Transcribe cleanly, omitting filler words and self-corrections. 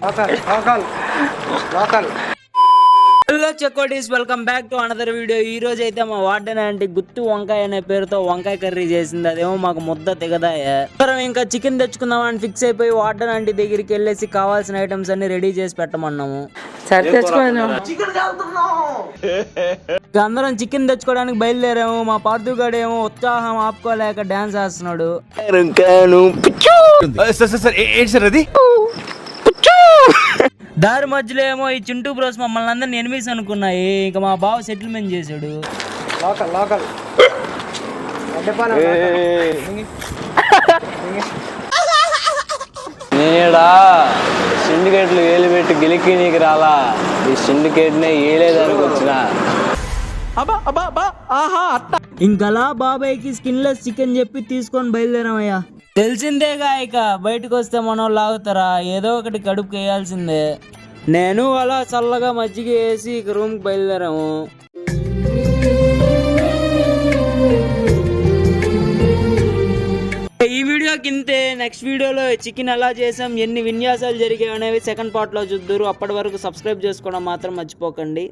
Hello చెక్కోటీస్, welcome back to another video. ఈ రోజు అయితే మా వార్డెన్ ఆంటీ గుత్తి వంకాయ అనే పేరుతో వంకాయ కర్రీ చేసింది. అదేమో మాకు ముద్ద దిగదాయే. ఇంకా చికెన్ తెచ్చుకుందామని ఫిక్స్ అయిపోయి వార్డెన్ ఆంటీ దగ్గరికి వెళ్ళేసి కావాల్సిన ఐటమ్స్ అన్ని రెడీ చేసి పెట్టమన్నాము. అందరం చికెన్ తెచ్చుకోవడానికి బయలుదేరాము. మా పార్థుగాడు ఏమో ఉత్సాహం ఆపుకోలేక డాన్స్ వేస్తున్నాడు. దారి మధ్యలో ఏమో ఈ చింటూ బ్రోస్ మమ్మల్ని అందరిని ఎనిమిస్ అనుకున్నాయి. ఇక మా బావ సెటిల్మెంట్ చేశాడు. నేనేడా సిండికేట్లు ఏలు పెట్టి గెలికి నీకు రాలా, ఈ సిండికేట్ నే ఏలేదానికి వచ్చిన. ఇంకలా బాబాయ్కి స్కిన్లెస్ చికెన్ చెప్పి తీసుకొని బయలుదేరామయ్యా. తెలిసిందేగా, ఇక బయటకు వస్తే మనం లాగుతారా, ఏదో ఒకటి కడుపుకి వేయాల్సిందే. నేను అలా చల్లగా మజ్జిగ వేసి ఇక రూమ్కి బయలుదేరాము. ఈ వీడియోకి ఇంతే. నెక్స్ట్ వీడియోలో చికెన్ ఎలా చేసాం, ఎన్ని విన్యాసాలు జరిగాయి అనేవి సెకండ్ పార్ట్లో చూద్దరు. అప్పటి వరకు సబ్స్క్రైబ్ చేసుకోవడం మాత్రం మర్చిపోకండి.